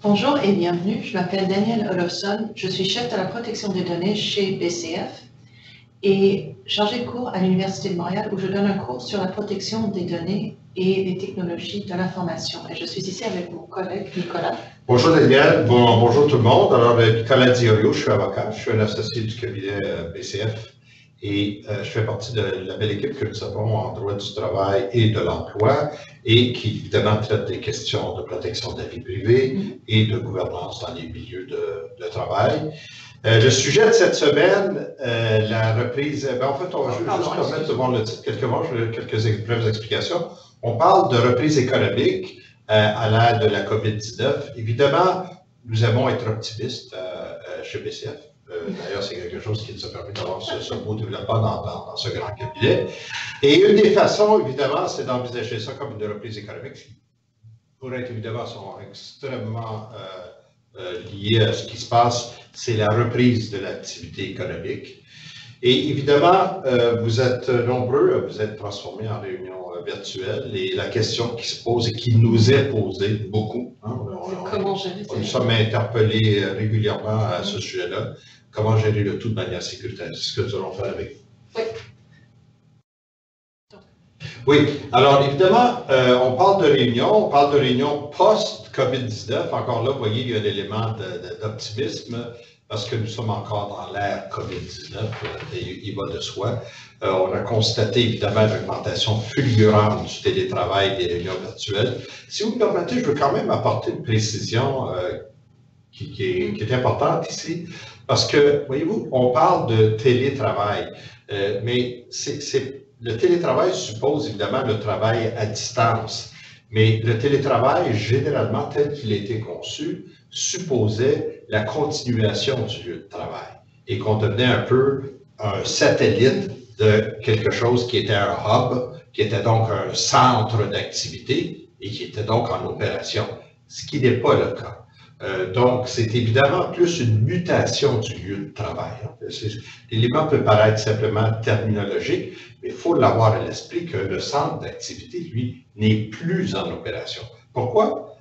Bonjour et bienvenue, je m'appelle Danielle Olofsson, je suis chef de la protection des données chez BCF et chargée de cours à l'Université de Montréal où je donne un cours sur la protection des données et les technologies de l'information. Et je suis ici avec mon collègue Nicolas. Bonjour Daniel, bonjour tout le monde. Alors Nicolas Diorio, je suis avocat, je suis un associé du cabinet BCF et je fais partie de la belle équipe que nous avons en droit du travail et de l'emploi et qui évidemment traite des questions de protection de la vie privée et de gouvernance dans les milieux de travail. Le sujet de cette semaine, la reprise, en fait, on va juste permettre de voir le titre quelques brèves explications. On parle de reprise économique à l'ère de la COVID-19. Évidemment, nous aimons être optimistes chez BCF. D'ailleurs, c'est quelque chose qui nous a permis d'avoir ce beau développement dans ce grand cabinet. Et une des façons, évidemment, c'est d'envisager ça comme une reprise économique qui pourrait être, évidemment, sont extrêmement liées à ce qui se passe. C'est la reprise de l'activité économique. Et évidemment, vous êtes nombreux, vous êtes transformés en réunion virtuelle et la question qui se pose et qui nous est posée beaucoup, hein, nous sommes interpellés régulièrement à ce sujet-là, comment gérer le tout de manière sécuritaire. C'est ce que nous allons faire avec vous. Oui, alors évidemment, on parle de réunion post-COVID-19. Encore là, vous voyez, il y a un élément d'optimisme parce que nous sommes encore dans l'ère COVID-19, il va de soi. On a constaté évidemment une augmentation fulgurante du télétravail et des réunions virtuelles. Si vous me permettez, je veux quand même apporter une précision qui est importante ici, parce que, voyez-vous, on parle de télétravail, mais le télétravail suppose évidemment le travail à distance, mais le télétravail, généralement, tel qu'il a été conçu, supposait la continuation du lieu de travail et qu'on devenait un peu un satellite de quelque chose qui était un hub, qui était donc un centre d'activité et qui était donc en opération, ce qui n'est pas le cas. Donc, c'est évidemment plus une mutation du lieu de travail. L'élément peut paraître simplement terminologique, mais il faut l'avoir à l'esprit que le centre d'activité, lui, n'est plus en opération. Pourquoi?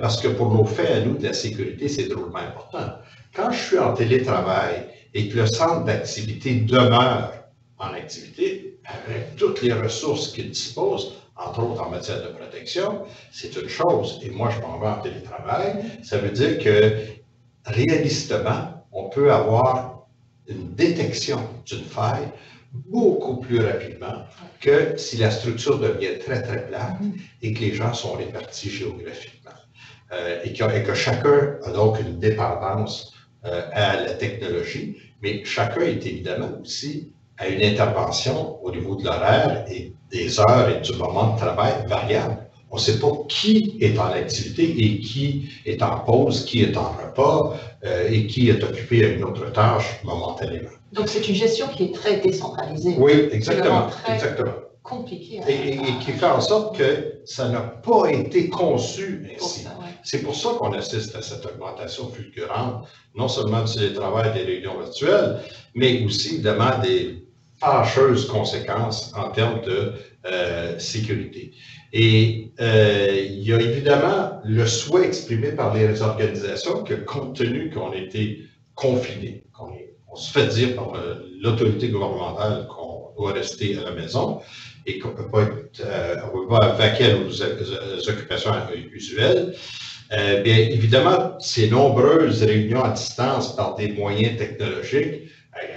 Parce que pour nos faits à nous de la sécurité, c'est drôlement important. Quand je suis en télétravail et que le centre d'activité demeure en activité, avec toutes les ressources qu'il dispose, entre autres en matière de protection, c'est une chose. Et moi, je m'en vais en télétravail. Ça veut dire que, réalistement, on peut avoir une détection d'une faille beaucoup plus rapidement que si la structure devient très, très plate et que les gens sont répartis géographiquement. Et que chacun a donc une dépendance à la technologie, mais chacun est évidemment aussi à une intervention au niveau de l'horaire et des heures et du moment de travail variable. On ne sait pas qui est en activité et qui est en pause, qui est en repas et qui est occupé à une autre tâche momentanément. Donc c'est une gestion qui est très décentralisée. Oui, exactement. Exactement. Compliqué. Et qui fait en sorte que ça n'a pas été conçu ainsi. C'est pour ça qu'on assiste à cette augmentation fulgurante, non seulement du télétravail des réunions virtuelles, mais aussi évidemment des fâcheuses conséquences en termes de sécurité. Et il y a évidemment le souhait exprimé par les organisations que compte tenu qu'on était confinés, on se fait dire par l'autorité gouvernementale qu'on doit rester à la maison et qu'on ne peut pas vaquer à nos occupations usuelles, bien évidemment, ces nombreuses réunions à distance par des moyens technologiques,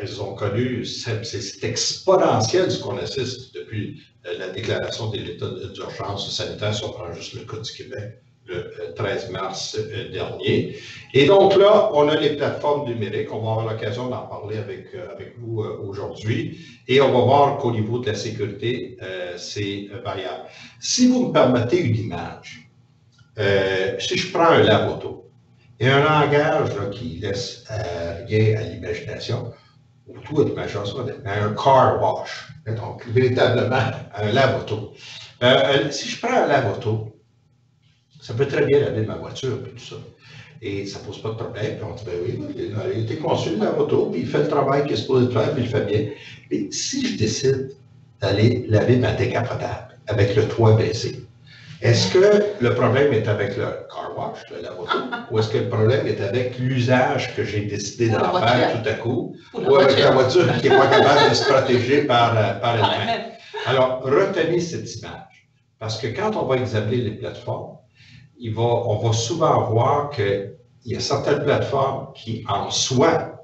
elles ont connu, c'est exponentiel ce qu'on assiste depuis la déclaration de l'état d'urgence sanitaire, si on prend juste le cas du Québec, le 13 mars dernier. Et donc là, on a les plateformes numériques, on va avoir l'occasion d'en parler avec vous aujourd'hui, et on va voir qu'au niveau de la sécurité, c'est variable. Si vous me permettez une image, si je prends un lave-auto, et un langage là, qui laisse rien à l'imagination, ou tout à l'imagination, un car wash, donc véritablement un lave-auto. Si je prends un lave-auto, ça peut très bien laver ma voiture et tout ça. Et ça ne pose pas de problème. Puis on dit, ben oui, il a été conçu le lave-auto, puis il fait le travail qu'il est supposé faire, puis il le fait bien. Mais si je décide d'aller laver ma décapotable avec le toit baissé, Est-ce que le problème est avec le car wash, le lave-auto, ou est-ce que le problème est avec l'usage que j'ai décidé d'en faire tout à coup, ou avec la voiture qui n'est pas capable de se protéger par elle-même? Alors, retenez cette image, parce que quand on va examiner les plateformes, on va souvent voir qu'il y a certaines plateformes qui, en soi,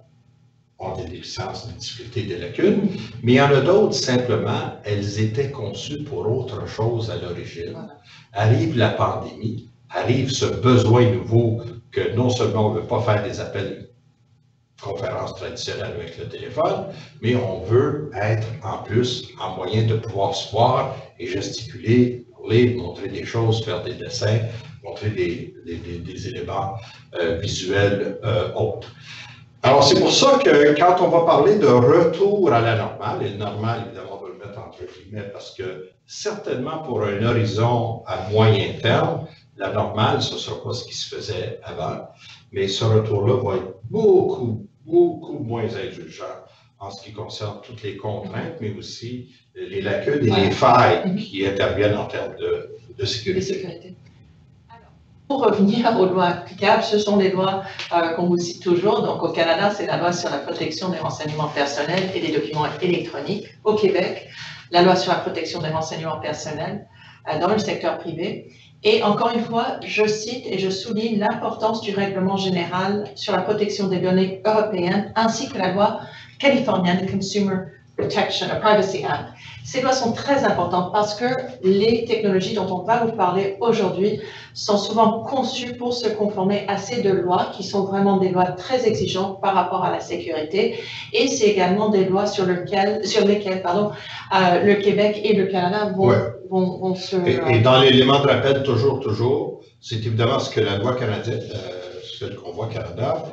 ont des déficiences, des difficultés, des lacunes, mais il y en a d'autres, simplement, elles étaient conçues pour autre chose à l'origine. Voilà. Arrive la pandémie, arrive ce besoin nouveau que non seulement on ne veut pas faire des appels conférences traditionnelles avec le téléphone, mais on veut être en plus en moyen de pouvoir se voir et gesticuler, parler, montrer des choses, faire des dessins, montrer des éléments visuels autres. Alors, c'est pour ça que quand on va parler de retour à la normale, et le normal, évidemment, on va le mettre entre guillemets parce que certainement pour un horizon à moyen terme, la normale, ce ne sera pas ce qui se faisait avant, mais ce retour-là va être beaucoup moins indulgent en ce qui concerne toutes les contraintes, mais aussi les lacunes et les failles qui interviennent en termes de sécurité. Pour revenir aux lois applicables, ce sont les lois qu'on vous cite toujours. Donc, au Canada, c'est la loi sur la protection des renseignements personnels et des documents électroniques. Au Québec, la loi sur la protection des renseignements personnels dans le secteur privé. Et encore une fois, je cite et je souligne l'importance du règlement général sur la protection des données européennes ainsi que la loi californienne Consumer Protection, Privacy Act. Ces lois sont très importantes parce que les technologies dont on va vous parler aujourd'hui sont souvent conçues pour se conformer à ces deux lois qui sont vraiment des lois très exigeantes par rapport à la sécurité et c'est également des lois sur lesquelles le Québec et le Canada vont se... Et dans l'élément de rappel, toujours, c'est évidemment ce que la loi canadienne, celle qu'on voit Canada,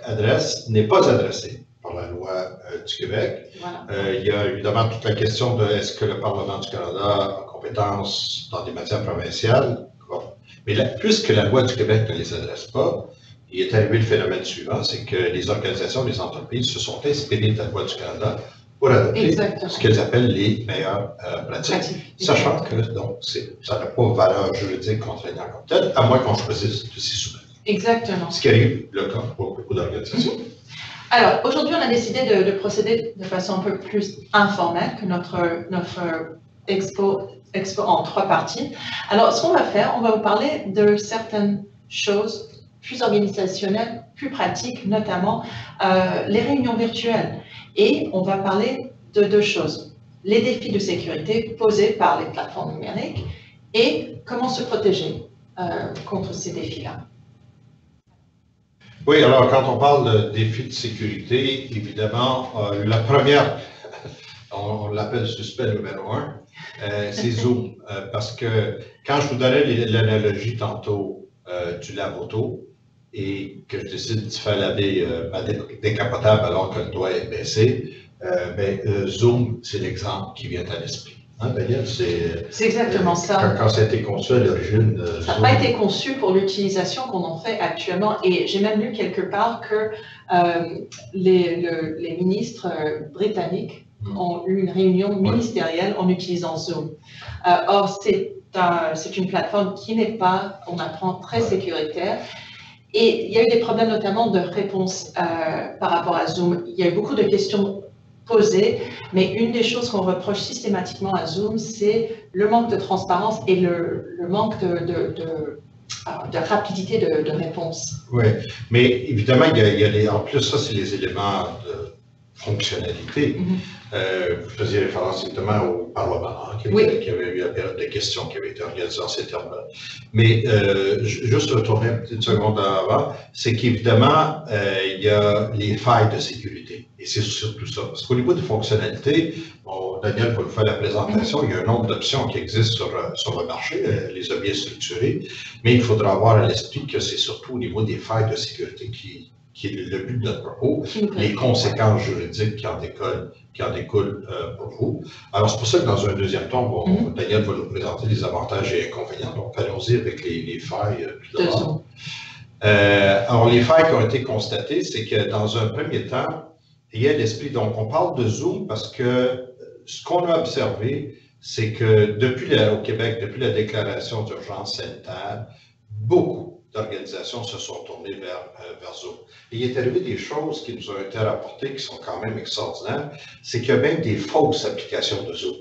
adresse, n'est pas adressée par la loi du Québec. Voilà. Il y a évidemment toute la question de est-ce que le Parlement du Canada a compétence dans des matières provinciales. Bon. Mais puisque la loi du Québec ne les adresse pas, il est arrivé le phénomène suivant, c'est que les organisations, les entreprises se sont inspirées de la loi du Canada pour adopter ce qu'elles appellent les meilleures pratiques, sachant que donc, ça n'a pas valeur juridique contraignante comme telle, à moins qu'on choisisse de s'y soumettre. Exactement. Ce qui arrive le cas pour beaucoup d'organisations. Alors, aujourd'hui, on a décidé de procéder de façon un peu plus informelle que notre expo en 3 parties. Alors, ce qu'on va faire, on va vous parler de certaines choses plus organisationnelles, plus pratiques, notamment les réunions virtuelles. Et on va parler de 2 choses. Les défis de sécurité posés par les plateformes numériques et comment se protéger contre ces défis-là. Oui, alors quand on parle de défis de sécurité, évidemment, la première, on l'appelle suspect numéro 1, c'est Zoom. Parce que quand je vous donnais l'analogie tantôt du lave-auto et que je décide de faire laver ma décapotable alors que le doigt est baissé, Zoom, c'est l'exemple qui vient à l'esprit. Hein, Daniel, c'est exactement ça. Quand ça a été conçu à l'origine. Ça n'a pas été conçu pour l'utilisation qu'on en fait actuellement. Et j'ai même lu quelque part que les ministres britanniques ont eu une réunion ministérielle en utilisant Zoom. Or, c'est une plateforme qui n'est pas, on apprend, très sécuritaire. Et il y a eu des problèmes notamment de réponse par rapport à Zoom. Il y a eu beaucoup de questions posées, mais une des choses qu'on reproche systématiquement à Zoom, c'est le manque de transparence et le manque de rapidité de réponse. Oui, mais évidemment, en plus, ça, c'est les éléments de fonctionnalité. Vous faisiez référence évidemment au Parlement, qui avait eu la période de questions qui avait été organisée en ces termes-là. Mais juste retourner une petite seconde avant, c'est qu'évidemment, il y a les failles de sécurité. Et c'est surtout ça. Parce qu'au niveau des fonctionnalités, Daniel va vous faire la présentation, il y a un nombre d'options qui existent sur le marché, les objets structurés, mais il faudra avoir à l'esprit que c'est surtout au niveau des failles de sécurité qui est le but de notre propos, les conséquences juridiques qui en découlent pour vous. Alors, c'est pour ça que dans un deuxième temps, Daniel va nous présenter les avantages et inconvénients. Donc, allons-y avec les failles tout d'abord. Alors, les failles qui ont été constatées, c'est que dans un premier temps, il y a l'esprit. Donc, on parle de Zoom parce que ce qu'on a observé, c'est que au Québec, depuis la déclaration d'urgence sanitaire, beaucoup d'organisations se sont tournées vers Zoom. Et il est arrivé des choses qui nous ont été rapportées qui sont quand même extraordinaires, c'est qu'il y a même des fausses applications de Zoom.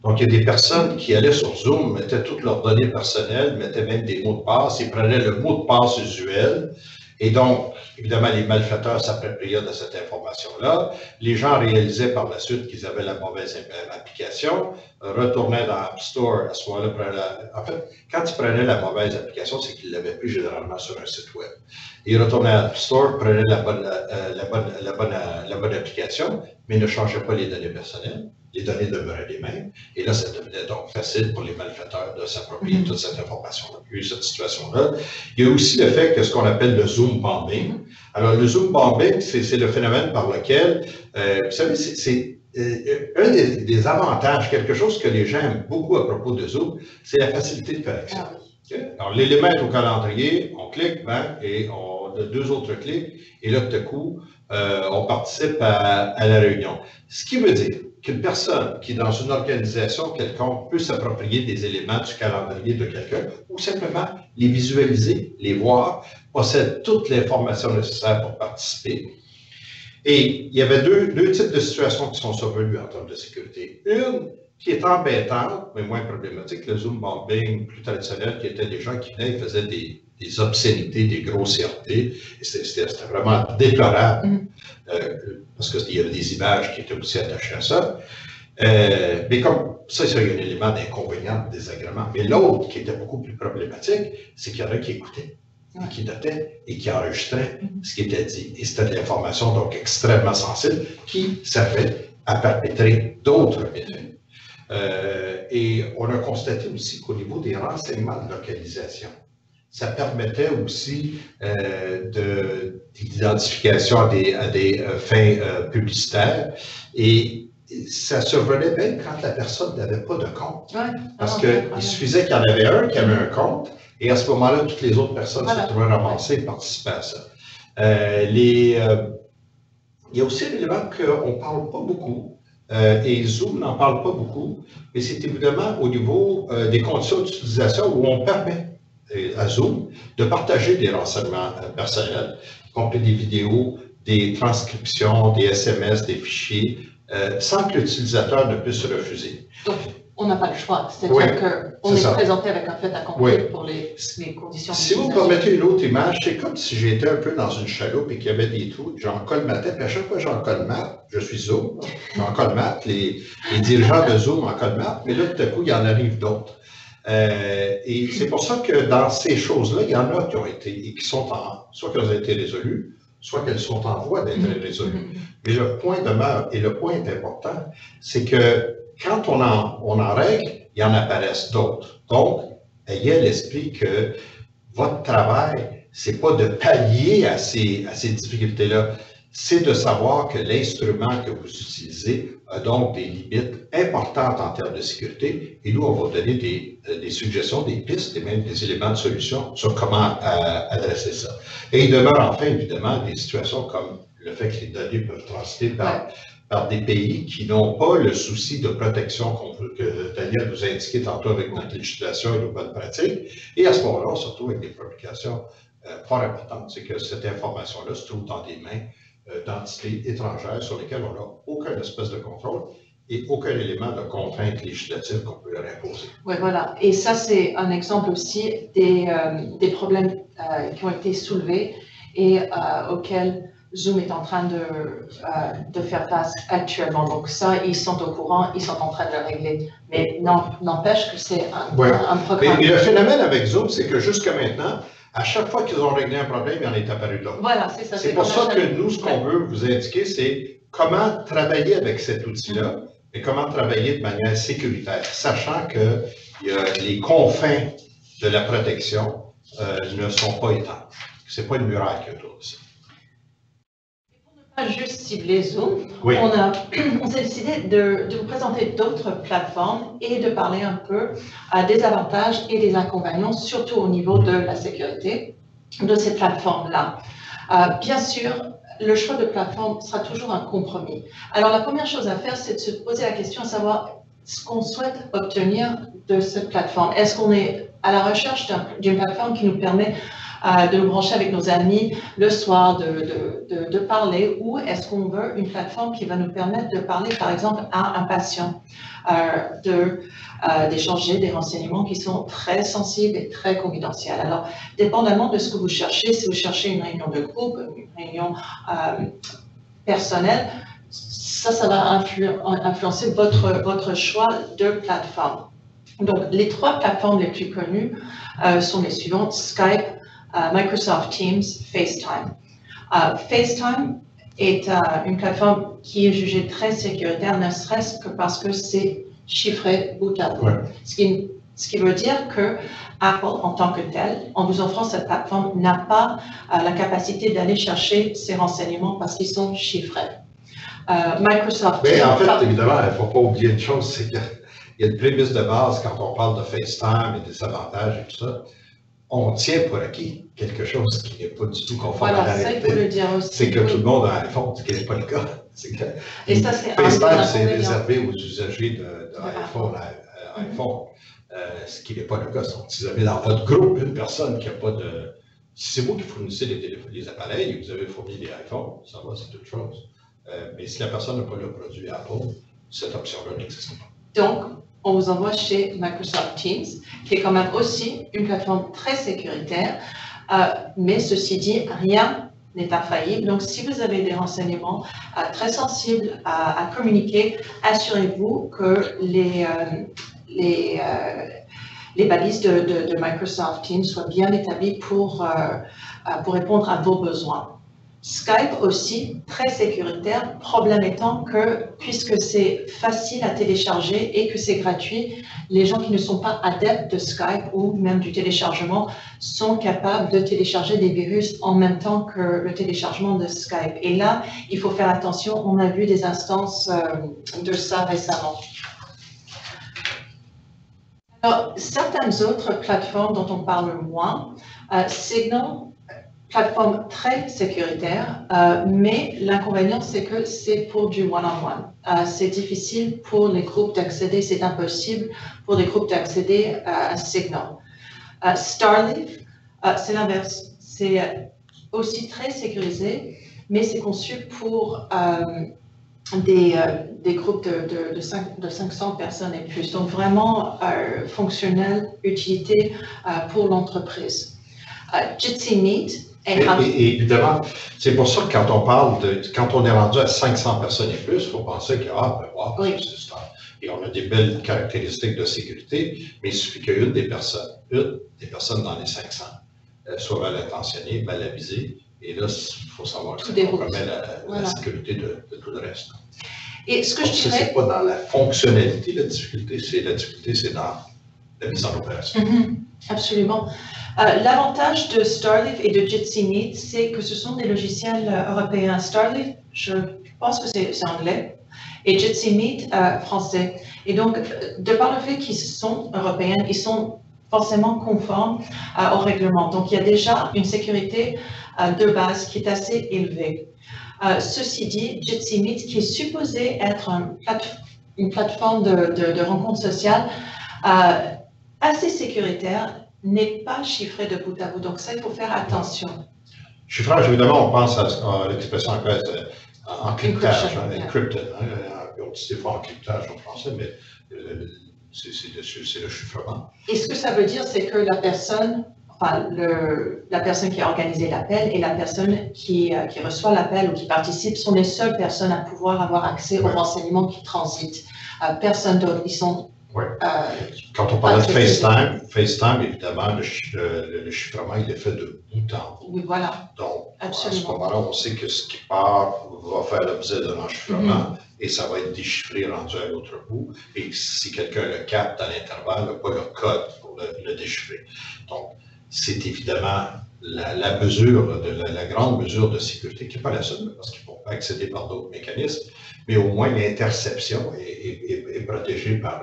Donc, il y a des personnes qui allaient sur Zoom, mettaient toutes leurs données personnelles, mettaient même des mots de passe, ils prenaient le mot de passe usuel, et donc, évidemment, les malfaiteurs s'appropriaient de cette information-là. Les gens réalisaient par la suite qu'ils avaient la mauvaise application, retournaient dans App Store, à ce moment-là, en fait, quand ils prenaient la mauvaise application, c'est qu'ils ne l'avaient plus généralement sur un site web. Ils retournaient à App Store, prenaient la bonne application, mais ne changeaient pas les données personnelles. Les données demeuraient les mêmes. Et là, ça devenait donc facile pour les malfaiteurs de s'approprier toute cette information-là. Il y a eu cette situation-là. Il y a aussi le fait que ce qu'on appelle le Zoom bombing. Alors, le Zoom bombing, c'est le phénomène par lequel, vous savez, c'est un des avantages, quelque chose que les gens aiment beaucoup à propos de Zoom, c'est la facilité de connexion. Okay? Alors, l'élément est au calendrier, on clique, et on a 2 autres clics, et là, tout à coup, on participe à la réunion. Ce qui veut dire qu'une personne qui, dans une organisation quelconque, peut s'approprier des éléments du calendrier de quelqu'un ou simplement les visualiser, les voir, possède toute l'information nécessaire pour participer. Et il y avait deux types de situations qui sont survenues en termes de sécurité. Une qui est embêtante, mais moins problématique, le Zoom bombing plus traditionnel, qui était des gens qui venaient et faisaient des obscénités, des grossièretés. C'était vraiment déplorable, parce qu'il y avait des images qui étaient aussi attachées à ça. Mais comme ça, il y a un élément d'inconvénient, de désagrément. Mais l'autre, qui était beaucoup plus problématique, c'est qu'il y en a qui écoutaient, qui notaient et qui enregistraient ce qui était dit. Et c'était de l'information donc extrêmement sensible qui servait à perpétrer d'autres méfaits. Et on a constaté aussi qu'au niveau des renseignements de localisation, ça permettait aussi d'identification à des fins publicitaires et ça survenait même quand la personne n'avait pas de compte. Parce qu'il suffisait qu'il y en avait un qui avait un compte et à ce moment-là, toutes les autres personnes se trouvaient ramassées et participaient à ça. Il y a aussi un élément qu'on ne parle pas beaucoup. Et Zoom n'en parle pas beaucoup, mais c'est évidemment au niveau des conditions d'utilisation où on permet à Zoom de partager des renseignements personnels, y compris des vidéos, des transcriptions, des SMS, des fichiers, sans que l'utilisateur ne puisse refuser. Donc, on n'a pas le choix, c'est-à-dire qu'on est présenté avec un fait accompli pour les conditions. Si vous me permettez une autre image, c'est comme si j'étais un peu dans une chaloupe et qu'il y avait des trous, j'en colmatais, puis à chaque fois j'en colmate, je suis Zoom, j'en colmate, les dirigeants de Zoom en colmatent, mais là tout à coup il y en arrive d'autres. Et c'est pour ça que dans ces choses-là, il y en a qui ont été, et qui sont soit qu'elles ont été résolues, soit qu'elles sont en voie d'être résolues. Mais le point demeure, et le point est important, c'est que quand on en règle, il y en apparaissent d'autres. Donc, ayez à l'esprit que votre travail, c'est pas de pallier à ces difficultés-là, c'est de savoir que l'instrument que vous utilisez a donc des limites importantes en termes de sécurité. Et nous, on va donner des suggestions, des pistes et même des éléments de solution sur comment adresser ça. Et il demeure enfin, évidemment, des situations comme le fait que les données peuvent transiter par des pays qui n'ont pas le souci de protection que Daniel vous a indiqué tantôt avec notre législation et nos bonnes pratiques. Et à ce moment-là, on se retrouve avec des complications fort importantes. C'est que cette information-là se trouve dans des mains d'entités étrangères sur lesquelles on n'a aucun espèce de contrôle et aucun élément de contrainte législative qu'on peut leur imposer. Oui, voilà. Et ça, c'est un exemple aussi des problèmes qui ont été soulevés et auxquels Zoom est en train de faire face actuellement. Donc ça, ils sont au courant, ils sont en train de le régler. Mais n'empêche que c'est un programme. Mais le phénomène avec Zoom, c'est que jusqu'à maintenant, à chaque fois qu'ils ont réglé un problème, il en est apparu d'autres. Voilà, c'est ça. C'est pour ça que nous, ce qu'on veut vous indiquer, c'est comment travailler avec cet outil-là et comment travailler de manière sécuritaire, sachant que les confins de la protection ne sont pas étanches. Ce n'est pas une muraille qui est autour de ça. Pas juste cibler Zoom, on s'est décidé de vous présenter d'autres plateformes et de parler un peu des avantages et des inconvénients, surtout au niveau de la sécurité de ces plateformes-là. Bien sûr, le choix de plateforme sera toujours un compromis. Alors la première chose à faire, c'est de se poser la question à savoir, ce qu'on souhaite obtenir de cette plateforme. Est-ce qu'on est à la recherche d'une plateforme qui nous permet de nous brancher avec nos amis le soir, de parler, ou est-ce qu'on veut une plateforme qui va nous permettre de parler, par exemple, à un patient, d'échanger des renseignements qui sont très sensibles et très confidentiels. Alors, dépendamment de ce que vous cherchez, si vous cherchez une réunion de groupe, une réunion personnelle, ça va influencer votre choix de plateforme. Donc, les 3 plateformes les plus connues sont les suivantes: Skype, Microsoft Teams, FaceTime. FaceTime est une plateforme qui est jugée très sécuritaire, ne serait-ce que parce que c'est chiffré bout à bout. Ouais. Ce qui veut dire que Apple, en tant que tel, en vous offrant cette plateforme, n'a pas la capacité d'aller chercher ces renseignements parce qu'ils sont chiffrés. Microsoft. Mais en fait, évidemment, il ne faut pas oublier une chose, c'est qu'il y a une prémisse de base quand on parle de FaceTime et des avantages et tout ça. On tient pour acquis quelque chose qui n'est pas du tout conforme à la réalité. C'est que tout le monde a un iPhone, ce qui n'est pas le cas. Et ça, c'est FaceTime, c'est réservé aux usagers d'iPhone à iPhone, ce qui n'est pas le cas. Si vous avez dans votre groupe une personne qui n'a pas de... Si c'est vous qui fournissez les appareils et que vous avez fourni des iPhones, ça va, c'est autre chose. Mais si la personne n'a pas le produit Apple, cette option-là n'existe pas. Donc, on vous envoie chez Microsoft Teams, qui est quand même aussi une plateforme très sécuritaire, mais ceci dit, rien n'est infaillible. Donc, si vous avez des renseignements très sensibles à communiquer, assurez-vous que les balises de Microsoft Teams soient bien établies pour répondre à vos besoins. Skype aussi, très sécuritaire, problème étant que, puisque c'est facile à télécharger et que c'est gratuit, les gens qui ne sont pas adeptes de Skype ou même du téléchargement sont capables de télécharger des virus en même temps que le téléchargement de Skype. Et là, il faut faire attention, on a vu des instances de ça récemment. Alors, certaines autres plateformes dont on parle moins, Signal, plateforme très sécuritaire, mais l'inconvénient, c'est que c'est pour du one-on-one. C'est difficile pour les groupes d'accéder, c'est impossible pour les groupes d'accéder à Signal. Starleaf, c'est l'inverse. C'est aussi très sécurisé, mais c'est conçu pour des groupes de 500 personnes et plus. Donc, vraiment fonctionnel, utilité pour l'entreprise. Jitsi Meet, et évidemment, c'est pour ça que quand on est rendu à 500 personnes et plus, il faut penser que, oui. Et on a des belles caractéristiques de sécurité, mais il suffit qu'une des personnes dans les 500 soit mal intentionnée, mal avisée, et là, il faut savoir que ça compromet la sécurité de tout le reste. Et ce que je dirais... C'est pas dans la fonctionnalité la difficulté, c'est dans la mise en opération. Absolument. L'avantage de Starleaf et de Jitsi Meet, c'est que ce sont des logiciels européens. Starleaf, je pense que c'est anglais, et Jitsi Meet, français. Et donc, de par le fait qu'ils sont européens, ils sont forcément conformes au règlement. Donc, il y a déjà une sécurité de base qui est assez élevée. Ceci dit, Jitsi Meet, qui est supposé être une plateforme de rencontre sociale assez sécuritaire, n'est pas chiffré de bout à bout. Donc ça, il faut faire attention. Chiffrage, évidemment, on pense à l'expression anglaise encryptage, encrypted. On dit des fois encryptage en français, mais c'est le chiffrement. Et ce que ça veut dire, c'est que la personne qui a organisé l'appel et la personne qui reçoit l'appel ou qui participe sont les seules personnes à pouvoir avoir accès aux renseignements qui transitent. Personne d'autre. Ils sont... Quand on parle de FaceTime, évidemment, le chiffrement, il est fait de bout en bout. Oui, voilà. Donc, absolument. À ce moment-là, on sait que ce qui part va faire l'objet d'un enchiffrement et ça va être déchiffré, rendu à l'autre bout. Et si quelqu'un le capte à l'intervalle, il n'a pas le code pour le déchiffrer. Donc, c'est évidemment la grande mesure de sécurité, qui n'est pas la seule, parce qu'il faut accéder par d'autres mécanismes, mais au moins l'interception est protégée par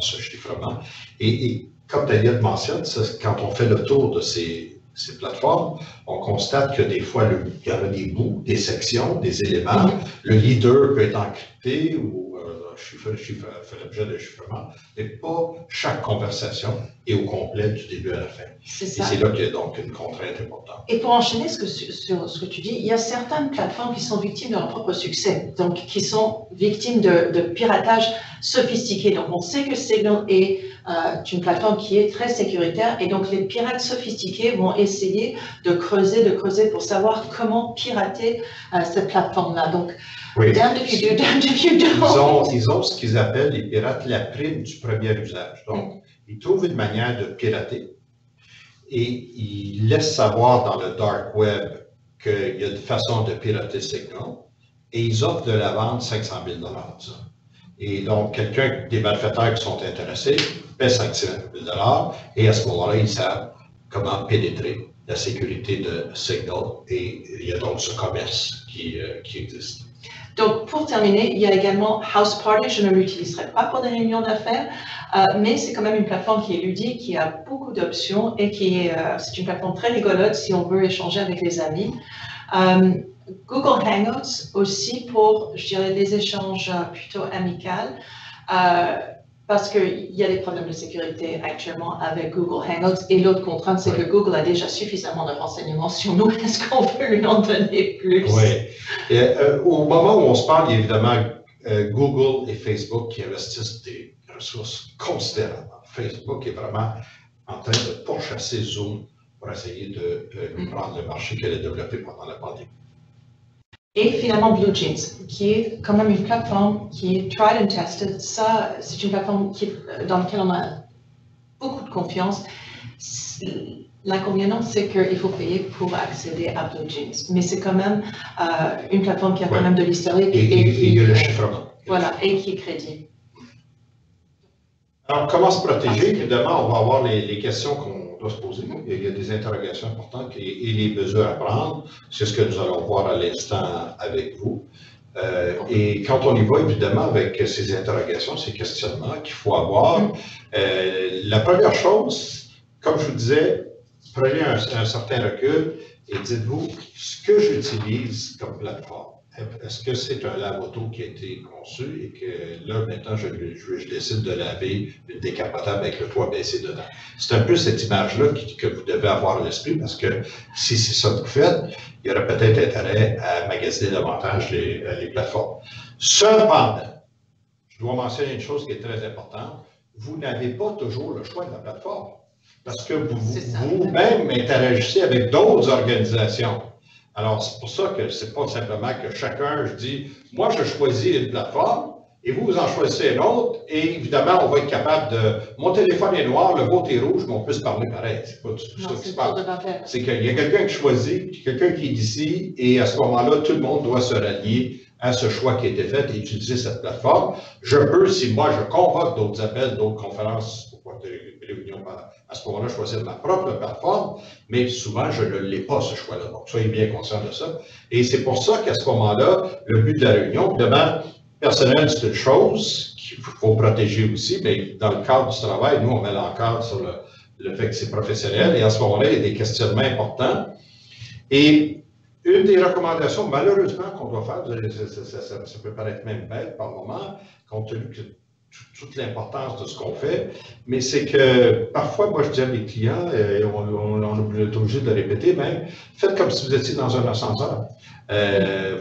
ce chiffrement. Et comme Daniel mentionne, quand on fait le tour de ces plateformes, on constate que des fois, il y en a des bouts, des sections, des éléments. Le leader peut être encrypté ou fait l'objet de chiffrement, mais pas chaque conversation est au complet du début à la fin. C'est Et ça. c'est là qu'il y a donc une contrainte importante. Et pour enchaîner sur ce que tu dis, il y a certaines plateformes qui sont victimes de leur propre succès, donc qui sont victimes de piratage sophistiqué. Donc on sait que Signal est une plateforme qui est très sécuritaire et donc les pirates sophistiqués vont essayer de creuser pour savoir comment pirater cette plateforme-là. Donc, oui. Damned if you do, damned if you don't. Ils ont ce qu'ils appellent, les pirates, la prime du premier usage. Donc, ils trouvent une manière de pirater et ils laissent savoir dans le dark web qu'il y a une façon de pirater Signal et ils offrent de la vente 500 000 $. Et donc, des malfaiteurs qui sont intéressés paient 500 000 $ et à ce moment-là, ils savent comment pénétrer la sécurité de Signal et il y a donc ce commerce qui existe. Donc, pour terminer, il y a également House Party. Je ne l'utiliserai pas pour des réunions d'affaires, mais c'est quand même une plateforme qui est ludique, qui a beaucoup d'options et c'est une plateforme très rigolote si on veut échanger avec les amis. Google Hangouts aussi pour, je dirais, des échanges plutôt amicaux. Parce qu'il y a des problèmes de sécurité actuellement avec Google Hangouts. Et l'autre contrainte, c'est que Google a déjà suffisamment de renseignements sur nous. Est-ce qu'on veut lui en donner plus? Oui. Et, au moment où on se parle, il y a évidemment Google et Facebook qui investissent des ressources considérables. Facebook est vraiment en train de pourchasser Zoom pour essayer de prendre le marché qu'elle a développé pendant la pandémie. Et finalement, BlueJeans, qui est quand même une plateforme qui est tried and tested. Ça, c'est une plateforme dans laquelle on a beaucoup de confiance. L'inconvénient, c'est qu'il faut payer pour accéder à BlueJeans. Mais c'est quand même une plateforme qui a quand même de l'historique. Et il y a le chiffrement. Voilà, et qui est crédible. Alors, comment se protéger? Évidemment, on va avoir les questions qu'on doit se poser. Il y a des interrogations importantes et les mesures à prendre. C'est ce que nous allons voir à l'instant avec vous. Et quand on y va, évidemment, avec ces interrogations, ces questionnements qu'il faut avoir, la première chose, comme je vous disais, prenez un certain recul et dites-vous ce que j'utilise comme plateforme. Est-ce que c'est un lave-auto qui a été conçu et que là, maintenant, je décide de laver une décapotable avec le toit baissé dedans? C'est un peu cette image-là que vous devez avoir à l'esprit parce que si c'est ça que vous faites, il y aurait peut-être intérêt à magasiner davantage les plateformes. Cependant, je dois mentionner une chose qui est très importante, vous n'avez pas toujours le choix de la plateforme parce que vous-même interagissez avec d'autres organisations. Alors, c'est pour ça que c'est pas simplement que chacun, je dis, moi, je choisis une plateforme et vous en choisissez une autre et évidemment, on va être capable de, mon téléphone est noir, le vôtre est rouge, mais on peut se parler pareil. C'est pas tout ça qui se passe. C'est qu'il y a quelqu'un qui choisit, quelqu'un qui est d'ici et à ce moment-là, tout le monde doit se rallier à ce choix qui a été fait et utiliser cette plateforme. Je peux, si moi, je convoque d'autres appels, d'autres conférences, des réunions, à ce moment-là, choisir ma propre plateforme, mais souvent, je ne l'ai pas, ce choix-là. Donc, soyez bien conscients de ça. Et c'est pour ça qu'à ce moment-là, le but de la réunion, évidemment, personnel, c'est une chose qu'il faut protéger aussi, mais dans le cadre du travail, nous, on met l'encadre sur le fait que c'est professionnel, et à ce moment-là, il y a des questionnements importants. Et une des recommandations, malheureusement, qu'on doit faire, ça peut paraître même bête par moment, compte tenu que toute l'importance de ce qu'on fait, mais c'est que parfois, moi je dis à mes clients, et on est obligé de le répéter même, faites comme si vous étiez dans un ascenseur.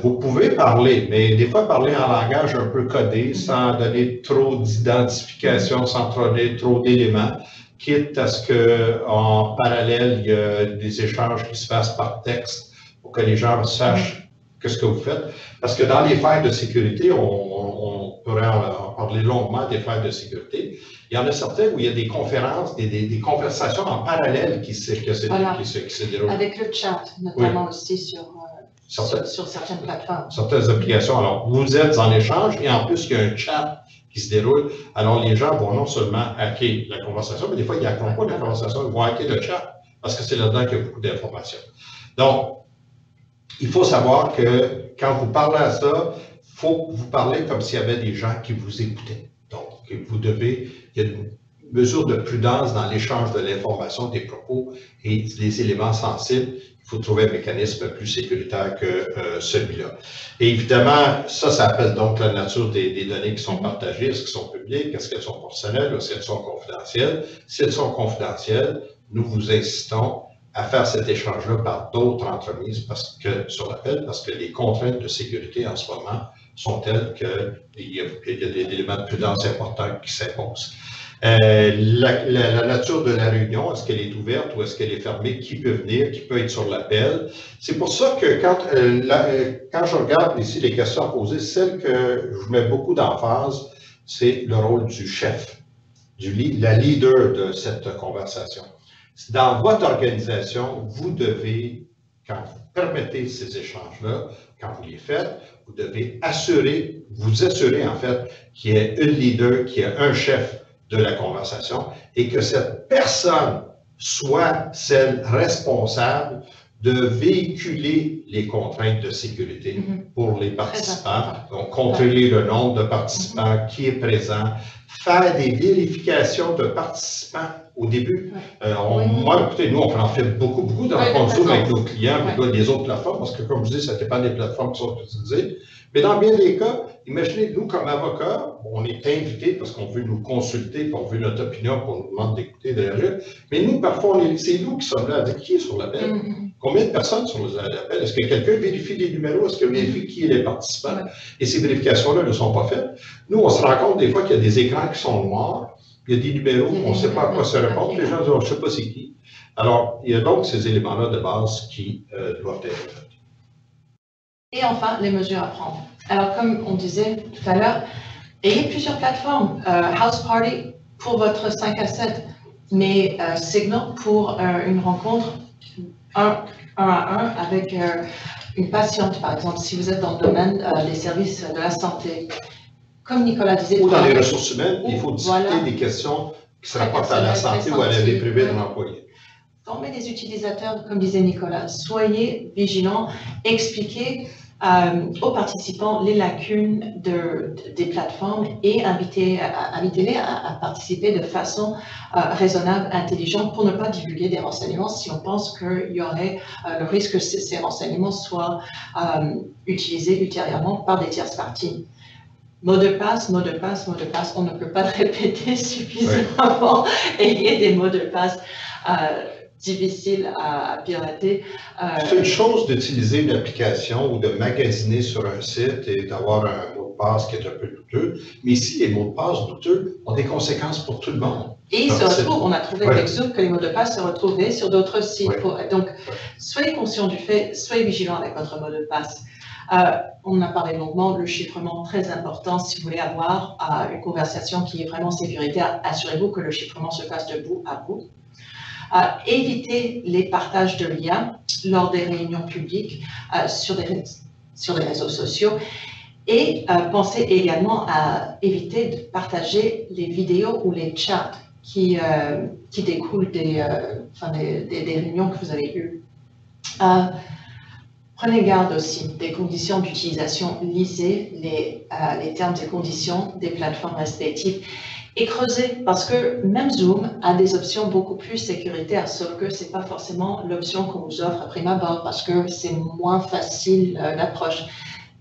Vous pouvez parler, mais des fois parler en langage un peu codé, sans donner trop d'identification, sans donner trop d'éléments, quitte à ce qu'en parallèle, il y a des échanges qui se fassent par texte pour que les gens sachent ce que vous faites. Parce que dans les failles de sécurité, on pourrait en parler longuement des failles de sécurité. Il y en a certaines où il y a des conférences, des conversations en parallèle qui se déroulent. Avec le chat, notamment aussi sur certaines plateformes. Certaines applications. Alors, vous êtes en échange et en plus, il y a un chat qui se déroule. Alors, les gens vont non seulement hacker la conversation, mais des fois, ils n'hackeront pas la conversation, ils vont hacker le chat parce que c'est là-dedans qu'il y a beaucoup d'informations. Donc, il faut savoir que quand vous parlez à ça, il faut vous parler comme s'il y avait des gens qui vous écoutaient. Donc, vous devez, il y a mesure de prudence dans l'échange de l'information, des propos et des éléments sensibles. Il faut trouver un mécanisme plus sécuritaire que celui-là. Et évidemment, ça appelle donc la nature des données qui sont partagées. Est-ce qu'elles sont publiques? Est-ce qu'elles sont personnelles? Est-ce qu'elles sont confidentielles? Si elles sont confidentielles, nous vous incitons à faire cet échange-là par d'autres entreprises sur l'appel, parce que les contraintes de sécurité en ce moment sont telles qu'il y a des éléments de prudence importants qui s'imposent. La nature de la réunion, est-ce qu'elle est ouverte ou est-ce qu'elle est fermée? Qui peut venir? Qui peut être sur l'appel? C'est pour ça que quand je regarde ici les questions posées, celle que je mets beaucoup d'emphase, c'est le rôle du chef, la leader de cette conversation. Dans votre organisation, vous devez, quand vous permettez ces échanges-là, quand vous les faites, vous devez vous assurer en fait qu'il y ait une leader, qu'il y ait un chef de la conversation et que cette personne soit celle responsable de véhiculer les contraintes de sécurité pour les participants. Donc, contrôler le nombre de participants, qui est présent, faire des vérifications de participants au début. Moi, écoutez, nous, on en fait beaucoup de rencontres Zoom avec nos clients, puis des autres plateformes, parce que, comme je dis, ça dépend des plateformes qui sont utilisées. Mais dans bien des cas, imaginez, nous, comme avocats, on est invités parce qu'on veut nous consulter, puis on veut notre opinion, puis on nous demande d'écouter, de réagir. Mais nous, parfois, c'est nous qui sommes là à dire qui est sur l'appel. Combien de personnes sont sur l'appel? Est-ce que quelqu'un vérifie les numéros? Est-ce qu'il vérifie qui est les participants? Et ces vérifications-là ne sont pas faites. Nous, on se rend compte des fois qu'il y a des écrans qui sont noirs, il y a des numéros, on ne sait pas à quoi se répondre, les gens disent, je ne sais pas c'est qui. Alors, il y a donc ces éléments-là de base qui doivent être faits. Et enfin, les mesures à prendre. Alors, comme on disait tout à l'heure, ayez plusieurs plateformes. House Party pour votre 5 à 7, mais Signal pour une rencontre 1 à 1 avec une patiente, par exemple, si vous êtes dans le domaine des services de la santé. Comme Nicolas disait... Ou dans les ressources humaines, il faut discuter des questions qui se rapportent à la santé ou à la vie privée de l'employé. Formez les utilisateurs, comme disait Nicolas. Soyez vigilants, expliquez aux participants les lacunes des plateformes et invitez-les à participer de façon raisonnable, intelligente, pour ne pas divulguer des renseignements si on pense qu'il y aurait le risque que ces renseignements soient utilisés ultérieurement par des tierces parties. Mot de passe, on ne peut pas le répéter suffisamment. Ayez des mots de passe difficiles à pirater. C'est une chose d'utiliser une application ou de magasiner sur un site et d'avoir un mot de passe qui est un peu douteux, mais ici, les mots de passe douteux ont des conséquences pour tout le monde. Et ils se retrouvent, on a trouvé avec Zoom que les mots de passe se retrouvaient sur d'autres sites. Donc, soyez conscients du fait, soyez vigilants avec votre mot de passe. On a parlé longuement, le chiffrement très important. Si vous voulez avoir une conversation qui est vraiment sécuritaire, assurez-vous que le chiffrement se fasse de bout à bout. Évitez les partages de liens lors des réunions publiques sur les réseaux sociaux et pensez également à éviter de partager les vidéos ou les chats qui découlent des réunions que vous avez eues. Prenez garde aussi des conditions d'utilisation. Lisez les termes et conditions des plateformes respectives et creusez, parce que même Zoom a des options beaucoup plus sécuritaires, sauf que ce n'est pas forcément l'option qu'on vous offre à prime abord, parce que c'est moins facile l'approche.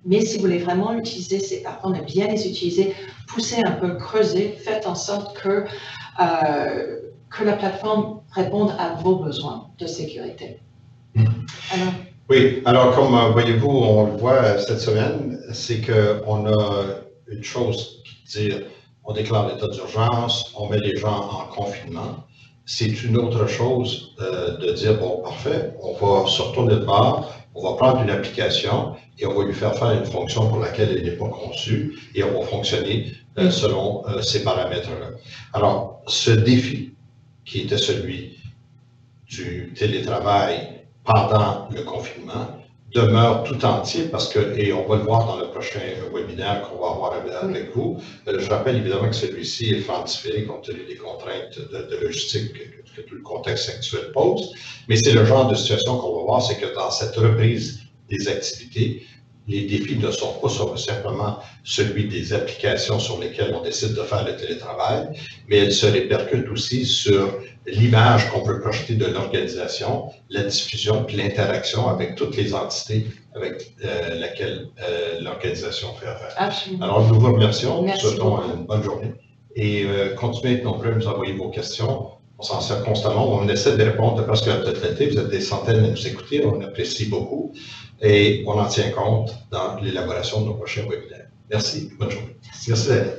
Mais si vous voulez vraiment utiliser ces plateformes et bien les utiliser, poussez un peu, creusez, faites en sorte que la plateforme réponde à vos besoins de sécurité. Alors, oui, alors comme voyez-vous, on le voit cette semaine, c'est qu'on a une chose qui dit, on déclare l'état d'urgence, on met les gens en confinement. C'est une autre chose de dire, bon, parfait, on va se retourner de bord, on va prendre une application et on va lui faire une fonction pour laquelle elle n'est pas conçue et on va fonctionner selon ces paramètres-là. Alors, ce défi qui était celui du télétravail pendant le confinement demeure tout entier parce que, et on va le voir dans le prochain webinaire qu'on va avoir avec vous, je rappelle évidemment que celui-ci est franc-différé compte tenu des contraintes de logistique que tout le contexte actuel pose, mais c'est le genre de situation qu'on va voir, c'est que dans cette reprise des activités, les défis ne sont pas simplement celui des applications sur lesquelles on décide de faire le télétravail, mais elles se répercutent aussi sur l'image qu'on peut projeter de l'organisation, la diffusion puis l'interaction avec toutes les entités avec lesquelles l'organisation fait affaire. Absolument. Alors, nous vous remercions, nous Merci souhaitons beaucoup. une bonne journée et continuez non plus à nous envoyer vos questions. On s'en sert constamment. On essaie de répondre presque à toute l'été. Vous êtes des centaines à nous écouter. On apprécie beaucoup. Et on en tient compte dans l'élaboration de nos prochains webinaires. Merci. Bonne journée.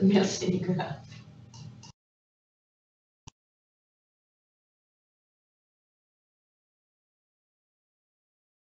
Merci Nicolas.